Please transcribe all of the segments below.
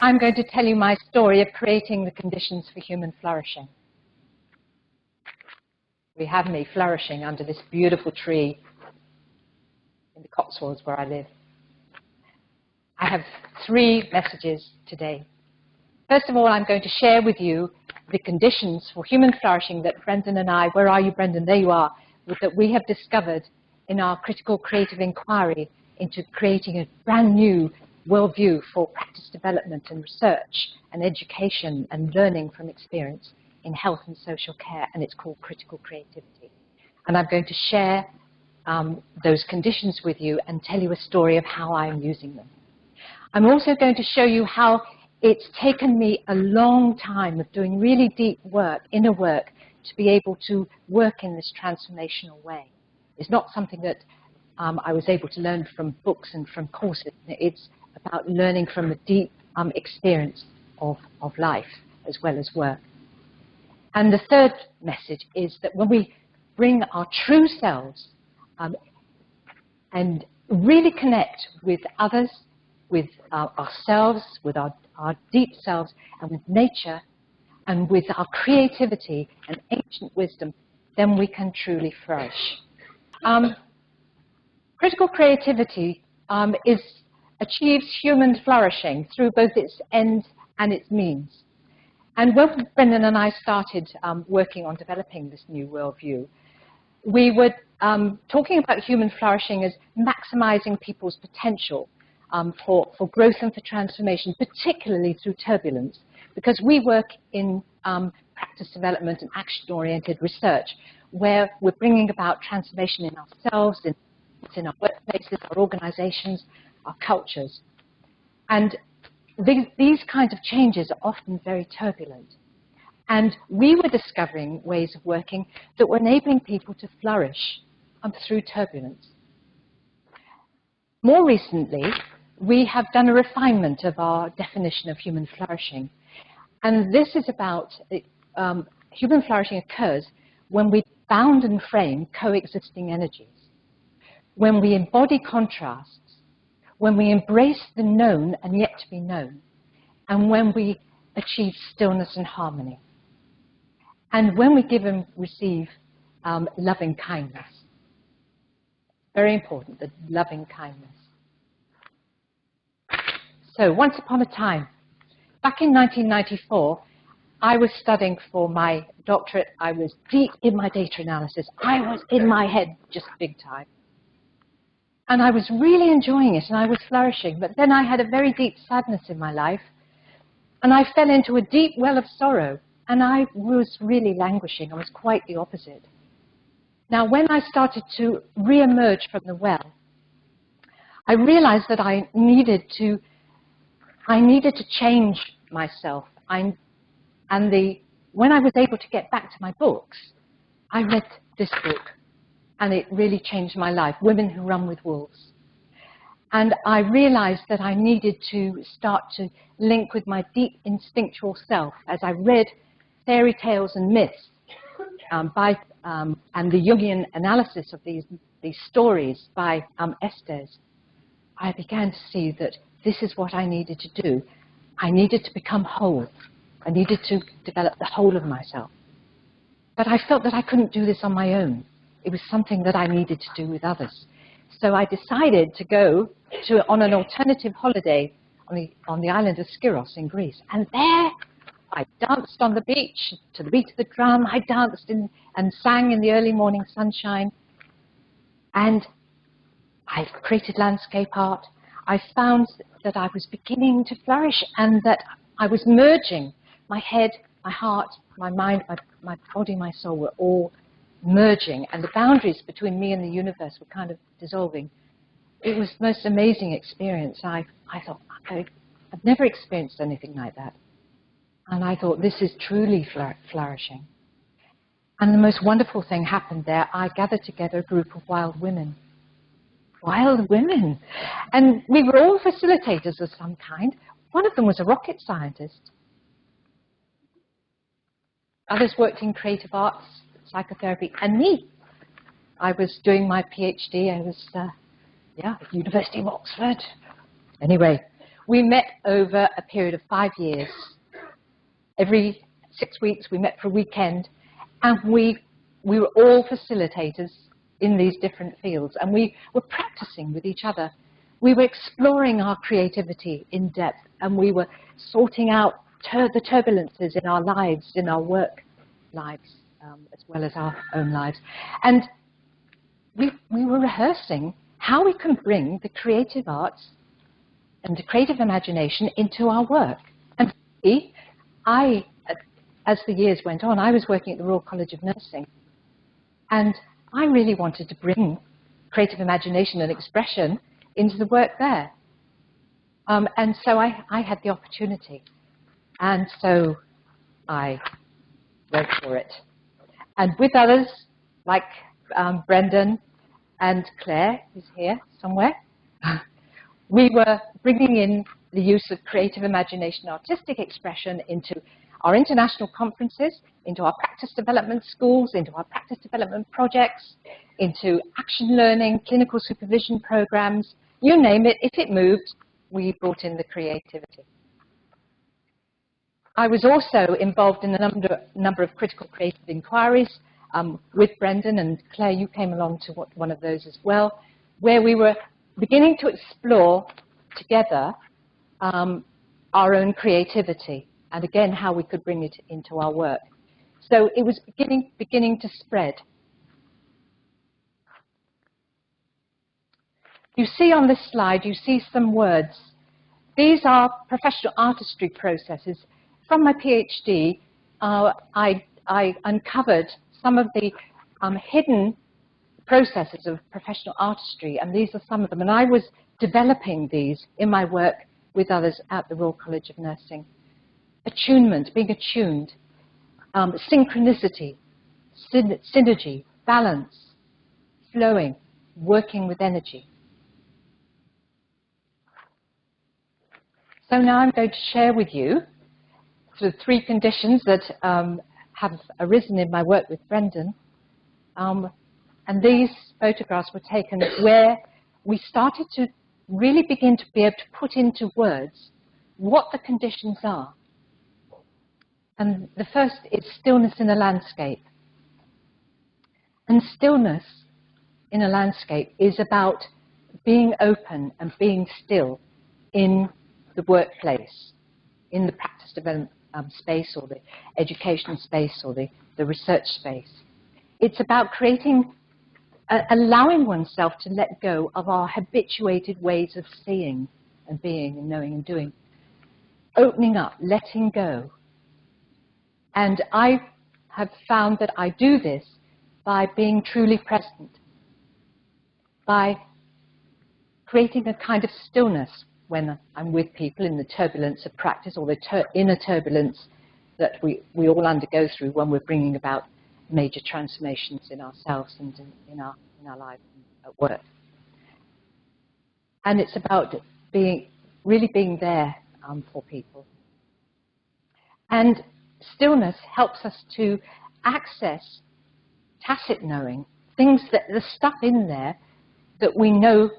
I'm going to tell you my story of creating the conditions for human flourishing. We have me flourishing under this beautiful tree in the Cotswolds where I live. I have 3 messages today. First of all, I'm going to share with you the conditions for human flourishing that Brendan and I, where are you, Brendan? There you are, that we have discovered in our critical creative inquiry into creating a brand new worldview for practice development and research and education and learning from experience in health and social care, and it's called critical creativity. And I'm going to share those conditions with you and tell you a story of how I'm using them. I'm also going to show you how it's taken me a long time of doing really deep work, inner work, to be able to work in this transformational way. It's not something that I was able to learn from books and from courses. It's about learning from a deep experience of life as well as work. And the third message is that when we bring our true selves and really connect with others, with ourselves, with our deep selves, and with nature, and with our creativity and ancient wisdom, then we can truly flourish. Critical creativity achieves human flourishing through both its ends and its means. And when Brendan and I started working on developing this new worldview, we were talking about human flourishing as maximizing people's potential for growth and for transformation, particularly through turbulence, because we work in practice development and action-oriented research, where we're bringing about transformation in ourselves, in our workplaces, our organizations, our cultures. And these kinds of changes are often very turbulent. And we were discovering ways of working that were enabling people to flourish through turbulence. More recently, we have done a refinement of our definition of human flourishing. And this is about human flourishing occurs when we bound and frame coexisting energies, when we embody contrasts, when we embrace the known and yet to be known, and when we achieve stillness and harmony, and when we give and receive loving kindness. Very important, the loving kindness. So once upon a time, back in 1994, I was studying for my doctorate. I was deep in my data analysis. I was in my head just big time. And I was really enjoying it, and I was flourishing. But then I had a very deep sadness in my life, and I fell into a deep well of sorrow, and I was really languishing. I was quite the opposite. Now, when I started to re-emerge from the well, I realized that I needed to change myself. When I was able to get back to my books, I read this book, and it really changed my life, Women Who Run with Wolves. And I realized that I needed to start to link with my deep instinctual self as I read fairy tales and myths and the Jungian analysis of these stories by Estes. I began to see that this is what I needed to do. I needed to become whole. I needed to develop the whole of myself. But I felt that I couldn't do this on my own. It was something that I needed to do with others. So I decided to go on an alternative holiday on the island of Skiros in Greece. And there I danced on the beach to the beat of the drum. I danced and sang in the early morning sunshine. And I created landscape art. I found that I was beginning to flourish and that I was merging my head, my heart, my mind, my body, my soul were all merging, and the boundaries between me and the universe were kind of dissolving. It was the most amazing experience. I thought, I've never experienced anything like that. And I thought, this is truly flourishing. And the most wonderful thing happened there. I gathered together a group of wild women. Wild women. And we were all facilitators of some kind. One of them was a rocket scientist. Others worked in creative arts, psychotherapy, and me. I was doing my PhD. I was, at the University of Oxford. Anyway, We met over a period of 5 years. Every 6 weeks we met for a weekend, and we were all facilitators in these different fields, and we were practicing with each other. We were exploring our creativity in depth, and we were sorting out the turbulences in our lives, in our work lives, as well as our own lives. And we were rehearsing how we can bring the creative arts and the creative imagination into our work. And as the years went on, I was working at the Royal College of Nursing, and I really wanted to bring creative imagination and expression into the work there. And so I had the opportunity, and so I went for it. And with others, like Brendan and Claire, who's here somewhere, we were bringing in the use of creative imagination, artistic expression into our international conferences, into our practice development schools, into our practice development projects, into action learning, clinical supervision programs, you name it. If it moved, we brought in the creativity. I was also involved in a number of critical creative inquiries with Brendan, and Claire, you came along to one of those as well, where we were beginning to explore together our own creativity, and again, how we could bring it into our work. So it was beginning to spread. You see on this slide, you see some words. These are professional artistry processes. From my PhD, I uncovered some of the hidden processes of professional artistry, and these are some of them. And I was developing these in my work with others at the Royal College of Nursing. Attunement, being attuned, synchronicity, synergy, balance, flowing, working with energy. So now I'm going to share with you the 3 conditions that have arisen in my work with Brendan. And these photographs were taken where we started to really begin to be able to put into words what the conditions are. And the first is stillness in a landscape. And stillness in a landscape is about being open and being still in the workplace, in the practice development space, or the education space, or the research space. It's about creating, allowing oneself to let go of our habituated ways of seeing and being and knowing and doing. Opening up, letting go. And I have found that I do this by being truly present, by creating a kind of stillness when I'm with people in the turbulence of practice, or the inner turbulence that we all undergo through when we're bringing about major transformations in ourselves and in our lives and at work. And it's about really being there for people. And stillness helps us to access tacit knowing, things that the stuff in there that we know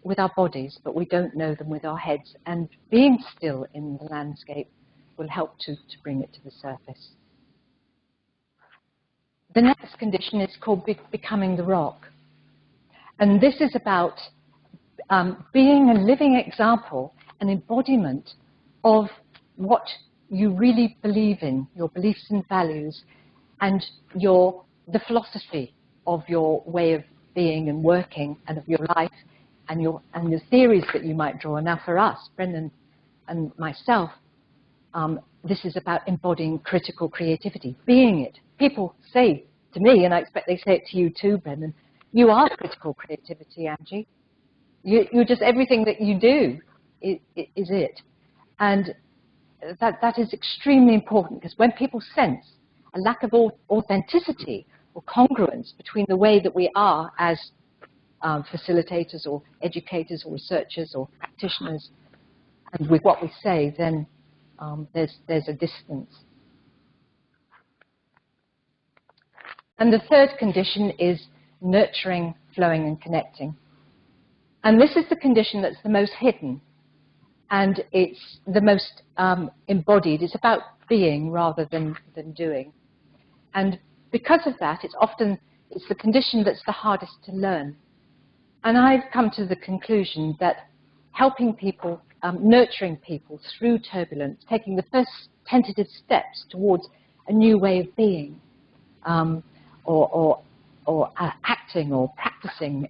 with our bodies, but we don't know them with our heads. And being still in the landscape will help to bring it to the surface. The next condition is called becoming the rock. And this is about being a living example, an embodiment of what you really believe in, your beliefs and values, and the philosophy of your way of being and working, and of your life, and the theories that you might draw. Now for us, Brendan and myself, this is about embodying critical creativity, being it. People say to me, and I expect they say it to you too, Brendan, you are critical creativity, Angie. You're just, everything that you do is it. And that is extremely important, because when people sense a lack of authenticity or congruence between the way that we are as facilitators or educators or researchers or practitioners and with what we say, then there's a distance. And the third condition is nurturing, flowing, and connecting. And this is the condition that's the most hidden. And it's the most embodied. It's about being rather than doing. And because of that, it's the condition that's the hardest to learn. And I've come to the conclusion that helping people, nurturing people through turbulence, taking the first tentative steps towards a new way of being, or acting or practicing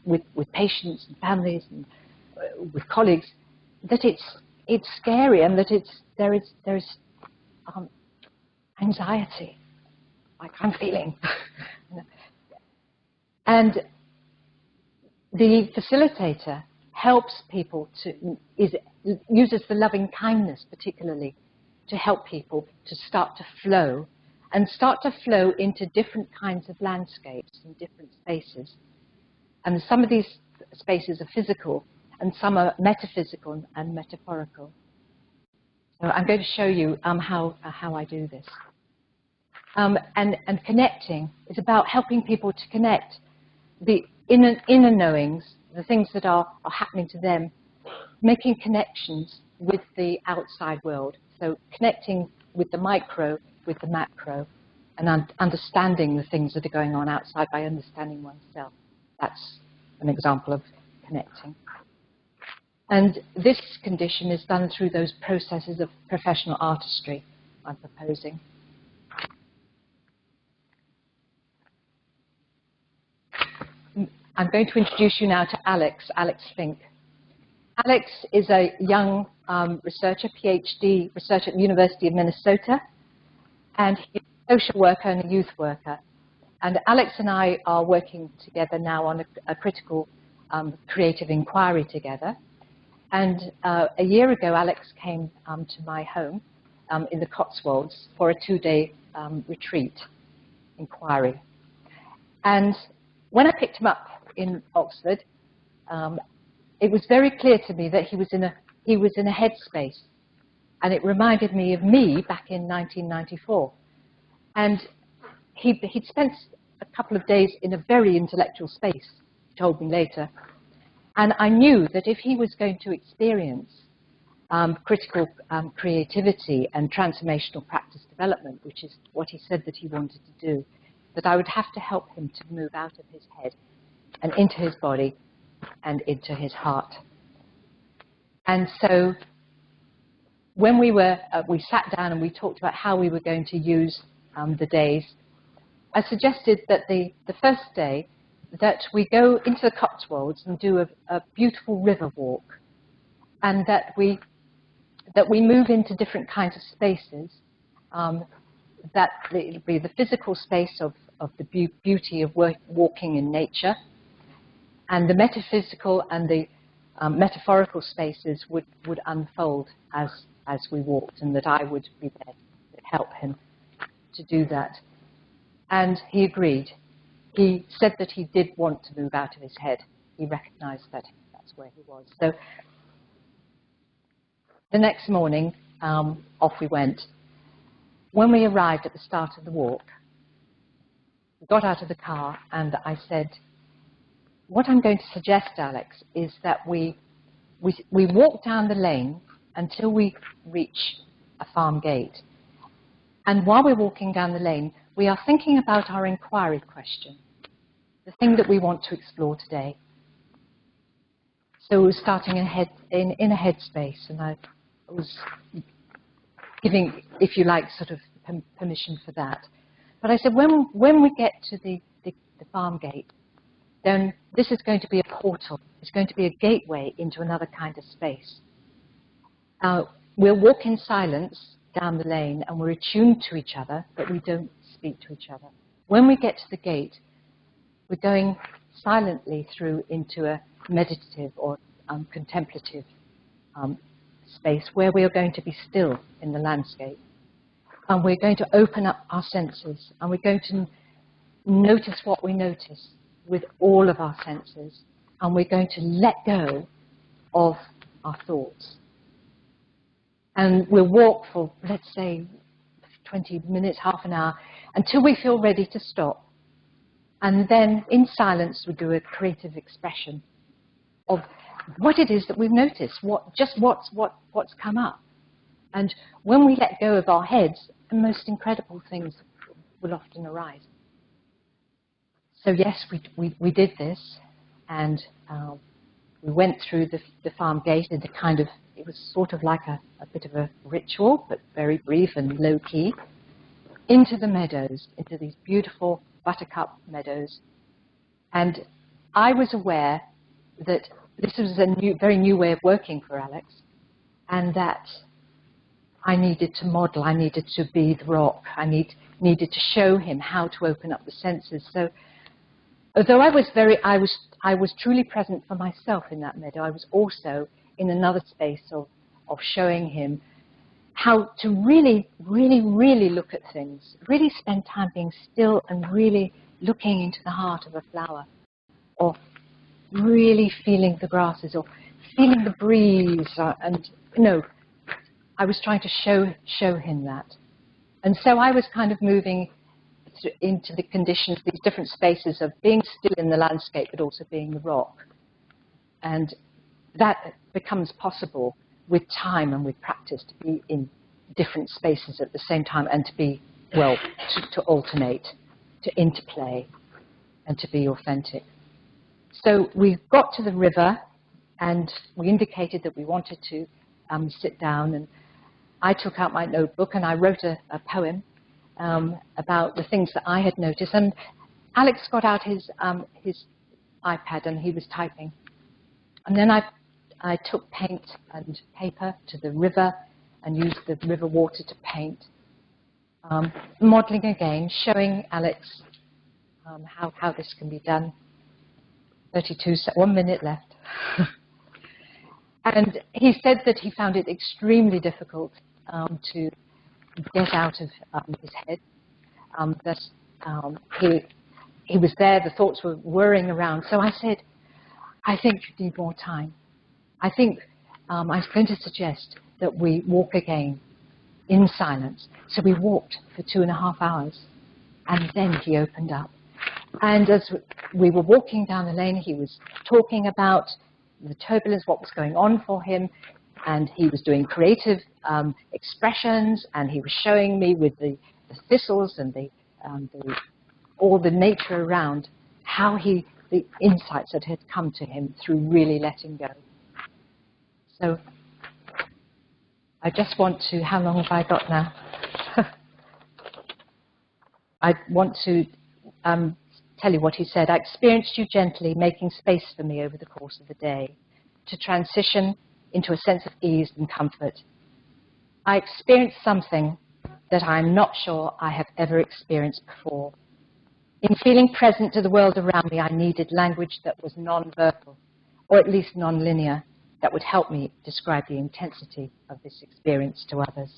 with patients and families and with colleagues, that it's scary, and that there is anxiety, like I'm feeling. And the facilitator helps people uses the loving kindness particularly to help people to start to flow into different kinds of landscapes and different spaces. And some of these spaces are physical, and some are metaphysical and metaphorical. So I'm going to show you how I do this. And connecting is about helping people to connect the inner knowings, the things that are happening to them, making connections with the outside world. So connecting with the micro, with the macro, and understanding the things that are going on outside by understanding oneself. That's an example of connecting. And this condition is done through those processes of professional artistry I'm proposing. I'm going to introduce you now to Alex Fink. Alex is a young researcher, PhD researcher at the University of Minnesota, and he's a social worker and a youth worker. And Alex and I are working together now on a critical creative inquiry together. And a year ago, Alex came to my home in the Cotswolds for a 2-day retreat inquiry. And when I picked him up in Oxford, it was very clear to me that he was in a headspace, and it reminded me of me back in 1994. And he'd spent a couple of days in a very intellectual space, he told me later. And I knew that if he was going to experience critical creativity and transformational practice development, which is what he said that he wanted to do, that I would have to help him to move out of his head and into his body and into his heart. And so when we sat down and we talked about how we were going to use the days, I suggested that the first day that we go into the Cotswolds and do a beautiful river walk, and that we move into different kinds of spaces, that it'll be the physical space of the beauty of walking in nature, and the metaphysical and the metaphorical spaces would unfold as we walked, and that I would be there to help him to do that. And he agreed. He said that he did want to move out of his head. He recognized that that's where he was. So the next morning, off we went. When we arrived at the start of the walk, we got out of the car, and I said, what I'm going to suggest, Alex, is that we walk down the lane until we reach a farm gate. And while we're walking down the lane, we are thinking about our inquiry question, the thing that we want to explore today. So we were starting in a headspace, and I was giving, if you like, sort of permission for that. But I said, when we get to the farm gate, then this is going to be a portal. It's going to be a gateway into another kind of space. We'll walk in silence down the lane, and we're attuned to each other, but we don't speak to each other. When we get to the gate, we're going silently through into a meditative or contemplative space where we are going to be still in the landscape. And we're going to open up our senses, and we're going to notice what we notice with all of our senses, and we're going to let go of our thoughts. And we'll walk for, let's say, 20 minutes, half an hour, until we feel ready to stop. And then, in silence, we do a creative expression of what it is that we've noticed, what's come up. And when we let go of our heads, the most incredible things will often arise. So yes, we did this, and we went through the farm gate in it was sort of like a bit of a ritual, but very brief and low key, into the meadows, into these beautiful buttercup meadows. And I was aware that this was a very new way of working for Alex, and that I needed to model, I needed to be the rock, I needed to show him how to open up the senses. So although I was truly present for myself in that meadow, I was also in another space of showing him how to really, really, really look at things, really spend time being still and really looking into the heart of a flower, or really feeling the grasses, or feeling the breeze, and I was trying to show him that. And so I was kind of moving into the conditions, these different spaces of being still in the landscape, but also being the rock. And that becomes possible with time and with practice, to be in different spaces at the same time, and to be, well, to alternate, to interplay, and to be authentic. So we got to the river, and we indicated that we wanted to sit down, and I took out my notebook and I wrote a poem about the things that I had noticed. And Alex got out his iPad and he was typing. And then I took paint and paper to the river and used the river water to paint, modeling again, showing Alex how this can be done. 1 minute left. And he said that he found it extremely difficult to get out of his head, that he was there, the thoughts were whirring around. So I said, I think you need more time. I think I was going to suggest that we walk again in silence. So we walked for 2.5 hours, and then he opened up. And as we were walking down the lane, he was talking about the turbulence, what was going on for him, and he was doing creative expressions, and he was showing me with the thistles and all the nature around how the insights that had come to him through really letting go. So I just want to, how long have I got now? I want to tell you what he said. I experienced you gently, making space for me over the course of the day, to transition into a sense of ease and comfort. I experienced something that I'm not sure I have ever experienced before. In feeling present to the world around me, I needed language that was non-verbal, or at least non-linear, that would help me describe the intensity of this experience to others.